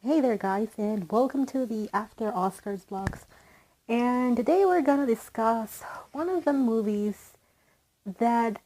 Hey there guys, and welcome to the After Oscars vlogs. And today we're gonna discuss one of the movies that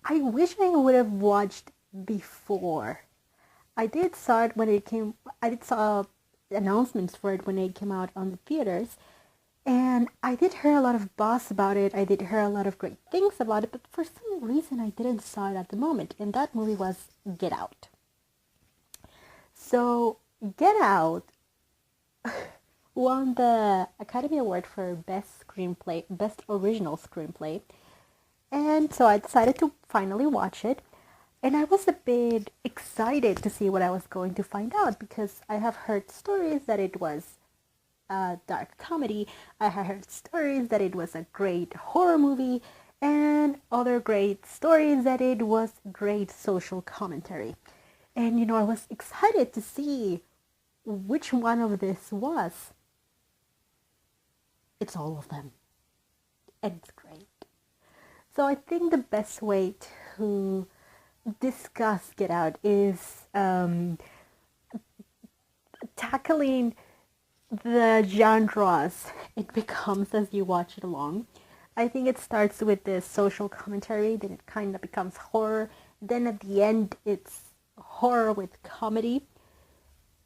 I wish I would have watched before. I did saw announcements for it when it came out on the theaters, and I did hear a lot of buzz about it. I did hear a lot of great things about it, but for some reason I didn't saw it at the moment, and that movie was Get Out. So Get Out won the Academy Award for Best Original Screenplay. And so I decided to finally watch it. And I was a bit excited to see what I was going to find out because I have heard stories that it was a dark comedy. I have heard stories that it was a great horror movie and other great stories that it was great social commentary. And I was excited to see which one of this was. It's all of them. And it's great. So I think the best way to discuss Get Out is tackling the genres it becomes as you watch it along. I think it starts with the social commentary, then it kind of becomes horror, then at the end it's horror with comedy.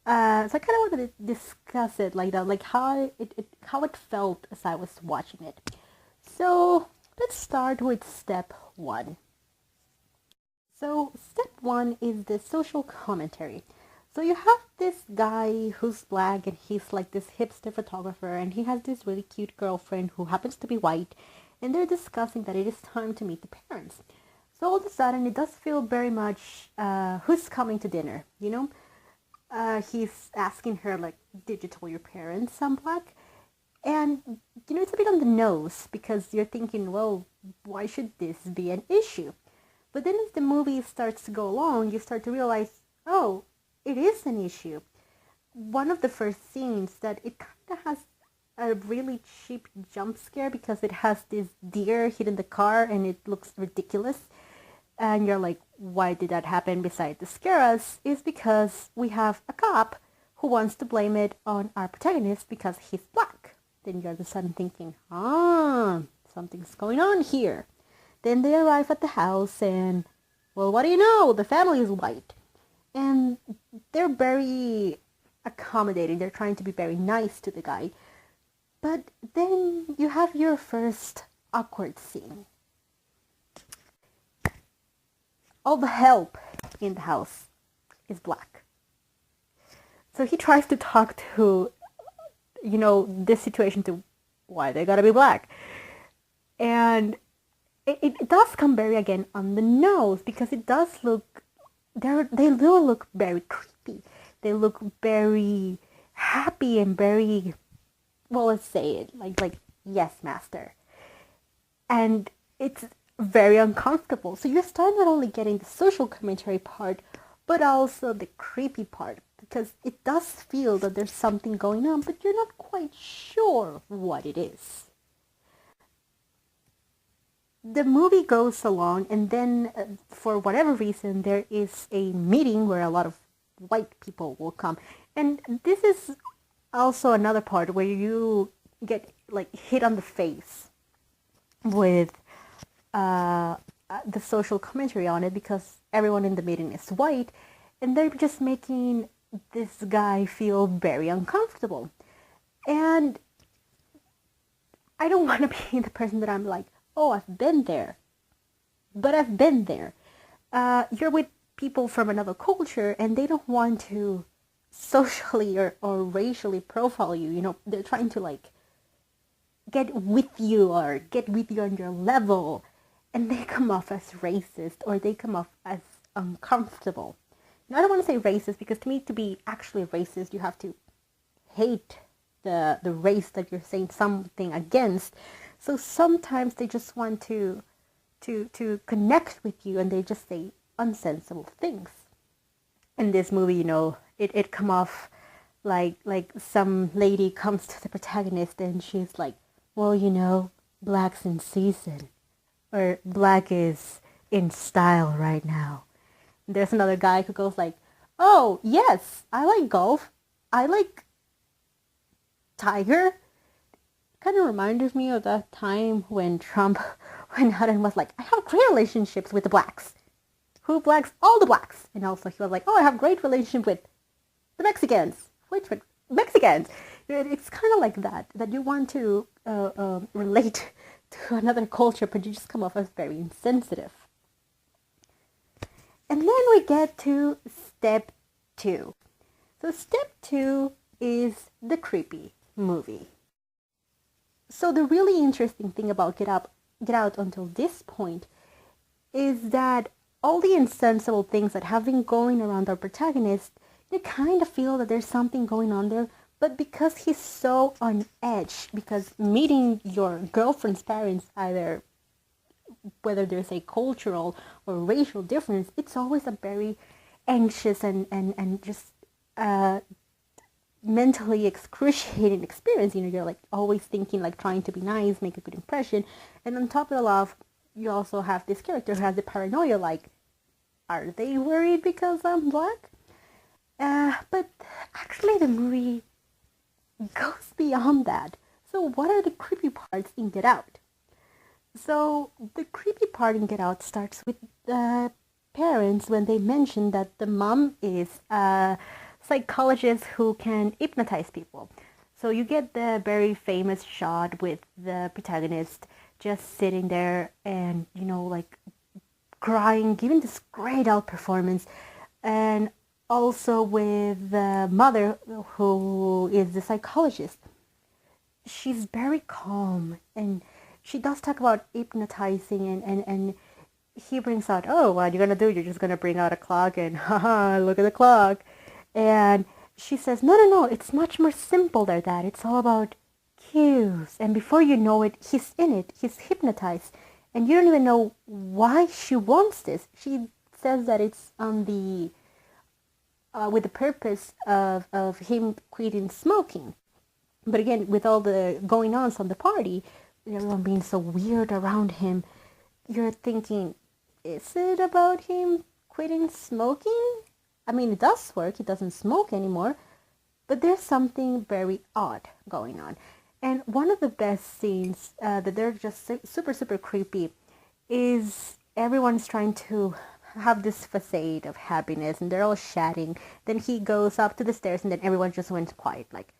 So I kind of wanted to discuss it like that, like how it felt as I was watching it. So let's start with step one. So step one is the social commentary. So you have this guy who's black and he's like this hipster photographer and he has this really cute girlfriend who happens to be white, and they're discussing that it is time to meet the parents. So all of a sudden it does feel very much who's coming to dinner, he's asking her like, did you tell your parents I'm black? And it's a bit on the nose because you're thinking, well, why should this be an issue? But then as the movie starts to go along, you start to realize, oh, it is an issue. One of the first scenes that it kind of has a really cheap jump scare because it has this deer hitting the car and it looks ridiculous. And you're like, why did that happen besides to scare us? Is because we have a cop who wants to blame it on our protagonist because he's black. Then you're all of a sudden thinking, something's going on here. Then they arrive at the house and, well, what do you know? The family is white. And they're very accommodating. They're trying to be very nice to the guy. But then you have your first awkward scene. All the help in the house is black. So he tries to talk to, this situation to why they gotta be black. And it does come very, again, on the nose because it does look, they do look very creepy. They look very happy and very, well, let's say it, like yes, master. And it's very uncomfortable. So you start not only getting the social commentary part, but also the creepy part, because it does feel that there's something going on, but you're not quite sure what it is. The movie goes along, and then for whatever reason, there is a meeting where a lot of white people will come. And this is also another part where you get like hit on the face with the social commentary on it because everyone in the meeting is white and they're just making this guy feel very uncomfortable. And I don't want to be the person that I'm like, oh, I've been there. But I've been there. You're with people from another culture and they don't want to socially or racially profile you. They're trying to like get with you or get with you on your level. And they come off as racist or they come off as uncomfortable. Now, I don't want to say racist because to me, to be actually racist, you have to hate the race that you're saying something against. So sometimes they just want to connect with you and they just say unsensible things. In this movie, it come off like some lady comes to the protagonist and she's like, well, black's in season. Or black is in style right now. There's another guy who goes like, oh, yes, I like golf. I like Tiger. Kind of reminded me of that time when Trump went out and was like, I have great relationships with the blacks. Who blacks? All the blacks. And also he was like, oh, I have great relationship with the Mexicans. Which one? Mexicans. It's kind of like that you want to relate to another culture, but you just come off as very insensitive. And then we get to step 2. So step 2 is the creepy movie. So the really interesting thing about Get Out until this point is that all the insensible things that have been going around our protagonist, you kind of feel that there's something going on there, but because he's so on edge, because meeting your girlfriend's parents, either whether there's a cultural or racial difference, it's always a very anxious and just mentally excruciating experience. You're like always thinking, like trying to be nice, make a good impression, and on top of it all, you also have this character who has the paranoia, like, are they worried because I'm black? But actually the movie goes beyond that. So what are the creepy parts in Get Out? So the creepy part in Get Out starts with the parents when they mention that the mom is a psychologist who can hypnotize people. So you get the very famous shot with the protagonist just sitting there and, like crying, giving this great out performance. And also with the mother who is the psychologist. She's very calm and she does talk about hypnotizing and he brings out, oh, what are you going to do? You're just going to bring out a clock and haha, look at the clock. And she says, no, it's much more simple than that. It's all about cues. And before you know it, he's in it. He's hypnotized. And you don't even know why she wants this. She says that it's on the, with the purpose of him quitting smoking. But again, with all the going-ons on the party, everyone being so weird around him, you're thinking, is it about him quitting smoking? I mean, it does work. He doesn't smoke anymore. But there's something very odd going on. And one of the best scenes that they're just super, super creepy is everyone's trying to have this facade of happiness and they're all chatting. Then he goes up to the stairs and then everyone just went quiet. Like,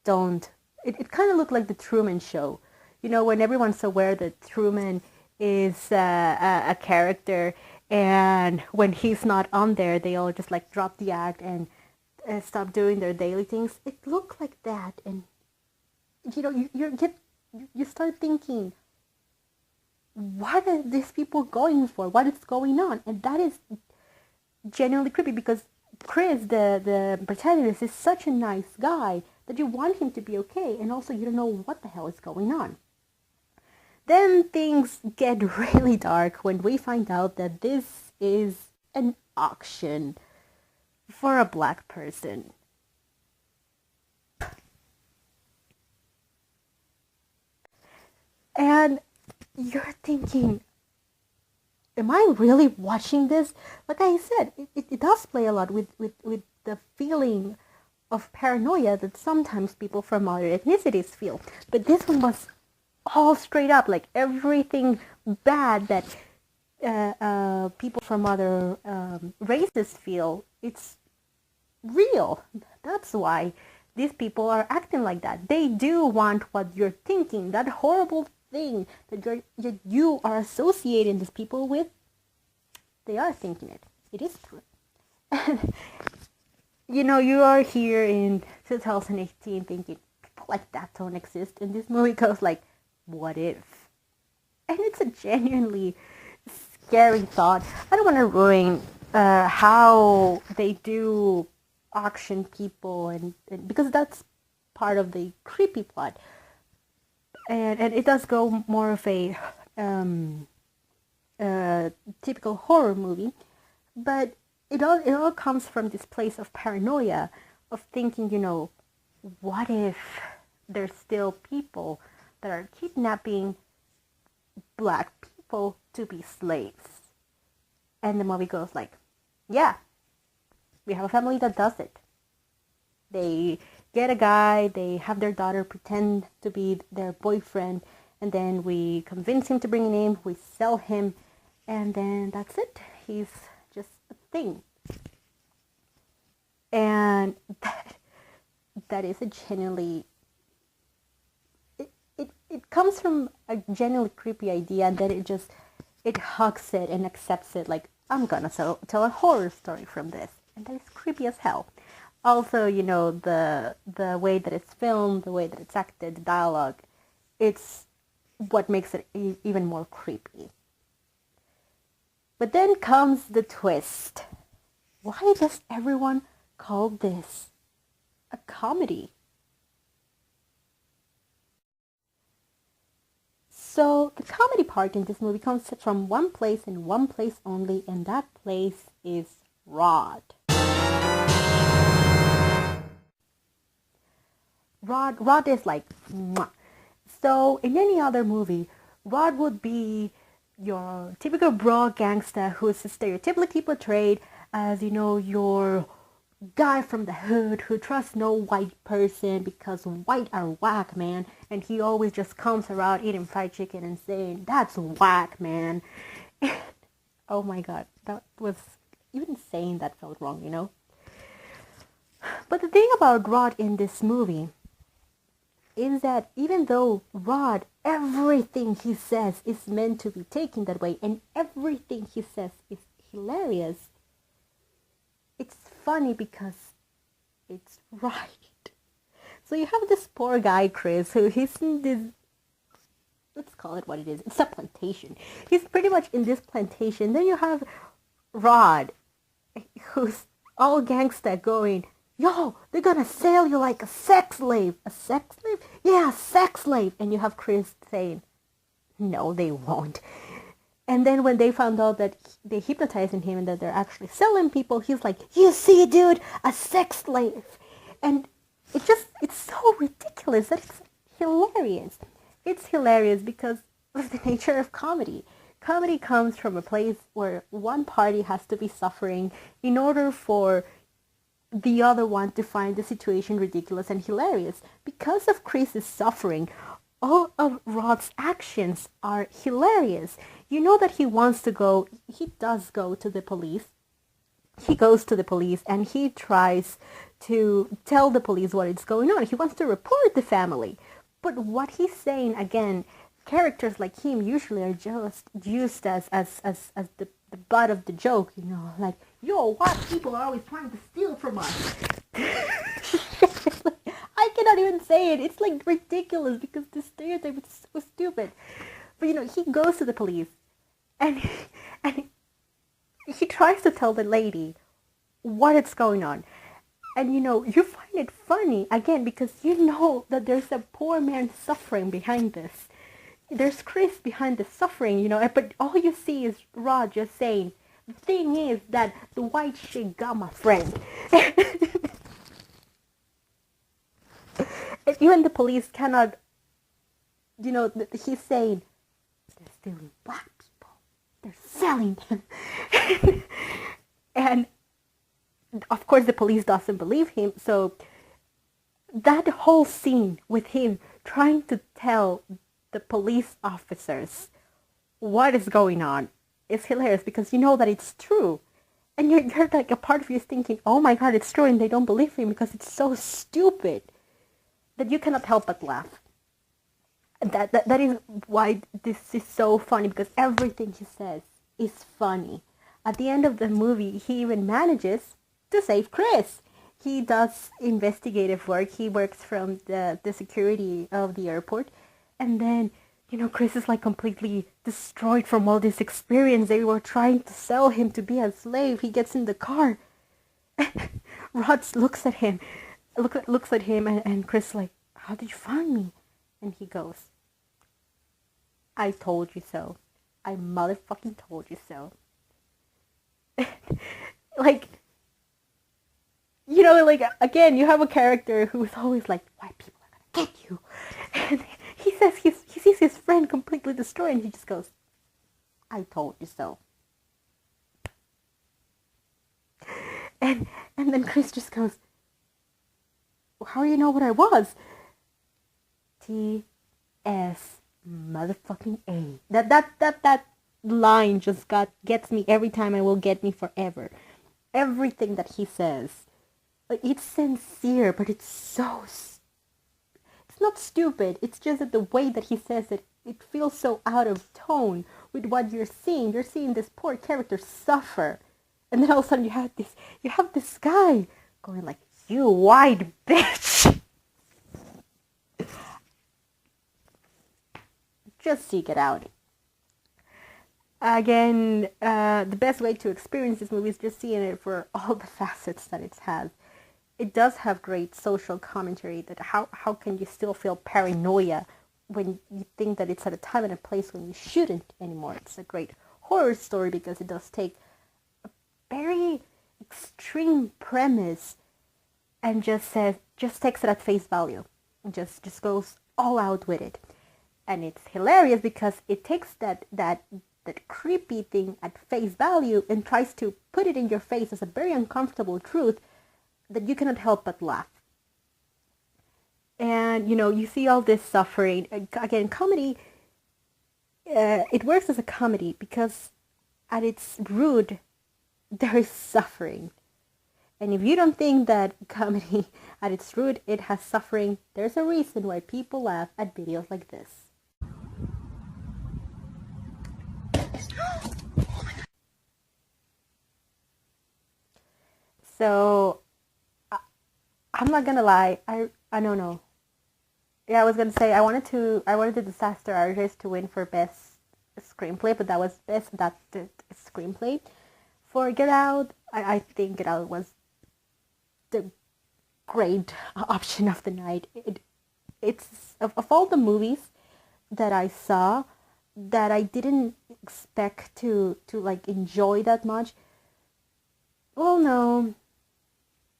don't. It kind of looked like the Truman Show. When everyone's aware that Truman is a character and when he's not on there, they all just like drop the act and stop doing their daily things. It looked like that. And you start thinking, what are these people going for? What is going on? And that is genuinely creepy because Chris, the protagonist, is such a nice guy that you want him to be okay, and also you don't know what the hell is going on. Then things get really dark when we find out that this is an auction for a black person. And you're thinking, am I really watching this? Like I said, it does play a lot with the feeling of paranoia that sometimes people from other ethnicities feel. But this one was all straight up, like everything bad that people from other races feel, it's real. That's why these people are acting like that. They do want what you're thinking, that horrible thing that you are associating these people with. They are thinking it. It is true. You are here in 2018 thinking people like that don't exist, and this movie goes like, what if? And it's a genuinely scary thought. I don't want to ruin how they do auction people, and because that's part of the creepy plot, and it does go more of a typical horror movie, but it all comes from this place of paranoia, of thinking, what if there's still people that are kidnapping black people to be slaves? And the movie goes like, yeah, we have a family that does it. They get a guy, they have their daughter pretend to be their boyfriend, and then we convince him to bring him in, we sell him, and then that's it. He's just a thing. And that is a genuinely, it comes from a genuinely creepy idea, and then it hugs it and accepts it, like, I'm gonna tell a horror story from this, and that is creepy as hell. Also, the way that it's filmed, the way that it's acted, the dialogue, it's what makes it even more creepy. But then comes the twist. Why does everyone call this a comedy? So the comedy part in this movie comes from one place and one place only, and that place is Rod. Rod is like, mwah. So in any other movie, Rod would be your typical broad gangster who is stereotypically portrayed as, your guy from the hood who trusts no white person because white are whack, man. And he always just comes around eating fried chicken and saying, that's whack, man. Oh my god, that was, even saying that felt wrong. But the thing about Rod in this movie is that even though Rod, everything he says is meant to be taken that way, and everything he says is hilarious, it's funny because it's right. So you have this poor guy, Chris, who he's in this, let's call it what it is, it's a plantation. He's pretty much in this plantation. Then you have Rod, who's all gangsta going, yo, they're gonna sell you like a sex slave. A sex slave? Yeah, a sex slave. And you have Chris saying, no, they won't. And then when they found out that they hypnotizing him and that they're actually selling people, he's like, you see, dude, a sex slave. And it's so ridiculous that it's hilarious. It's hilarious because of the nature of comedy. Comedy comes from a place where one party has to be suffering in order for the other one to find the situation ridiculous and hilarious. Because of Chris's suffering, all of Rod's actions are hilarious. You know that he does go to the police. He goes to the police and he tries to tell the police what is going on. He wants to report the family. But what he's saying, again, characters like him usually are just used as the butt of the joke, like, yo, white people are always trying to steal from us. I cannot even say it. It's like ridiculous because the stereotype is so stupid. But he goes to the police and he tries to tell the lady what is going on. And you find it funny, again, because you know that there's a poor man suffering behind this. There's Chris behind the suffering, but all you see is Rod just saying, the thing is that the white shit got my friend. And even the police cannot, he's saying, they're stealing black people. They're selling them. And of course the police doesn't believe him. So that whole scene with him trying to tell the police officers what is going on is hilarious because you know that it's true. And you're like, a part of you is thinking, oh my god, it's true, and they don't believe him because it's so stupid that you cannot help but laugh. That is why this is so funny, because everything he says is funny. At the end of the movie, he even manages to save Chris. He does investigative work. He works from the security of the airport. And then, Chris is like completely destroyed from all this experience. They were trying to sell him to be a slave. He gets in the car. Rod looks at him, and Chris like, how did you find me? And he goes, I told you so. I motherfucking told you so. Like, again, you have a character who is always like, white people are gonna get you. And he says he sees his friend completely destroyed, and he just goes, I told you so. And then Chris just goes, how do you know what I was? T-S motherfucking A. That line just gets me every time and will get me forever. Everything that he says, like, it's sincere, but it's not stupid. It's just that the way that he says it, it feels so out of tone with what you're seeing. You're seeing this poor character suffer, and then all of a sudden you have this guy going like, "You white bitch." Just seek it out. Again, the best way to experience this movie is just seeing it for all the facets that it has. It does have great social commentary. That how can you still feel paranoia when you think that it's at a time and a place when you shouldn't anymore. It's a great horror story because it does take a very extreme premise and just takes it at face value and just goes all out with it. And it's hilarious because it takes that creepy thing at face value and tries to put it in your face as a very uncomfortable truth that you cannot help but laugh. And, you see all this suffering. Again, comedy, it works as a comedy because at its root, there is suffering. And if you don't think that comedy, at its root, it has suffering, there's a reason why people laugh at videos like this. So, I'm not gonna lie, I don't know. Yeah, I was gonna say I wanted the Disaster Artist to win for best screenplay, but that was best adapted screenplay. For Get Out, I think Get Out was the great option of the night. It's of all the movies that I saw that I didn't expect to like enjoy that much. Well, no,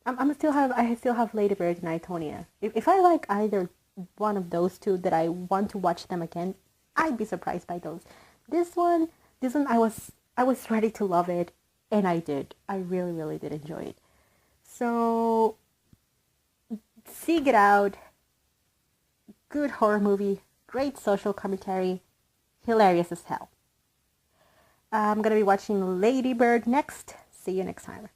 I still have Lady Bird and Itonia. If I like either one of those two that I want to watch them again, I'd be surprised by those. This one I was ready to love it, and I did. I really, really did enjoy it. So, seek it out. Good horror movie, great social commentary, hilarious as hell. I'm gonna be watching Lady Bird next. See you next time.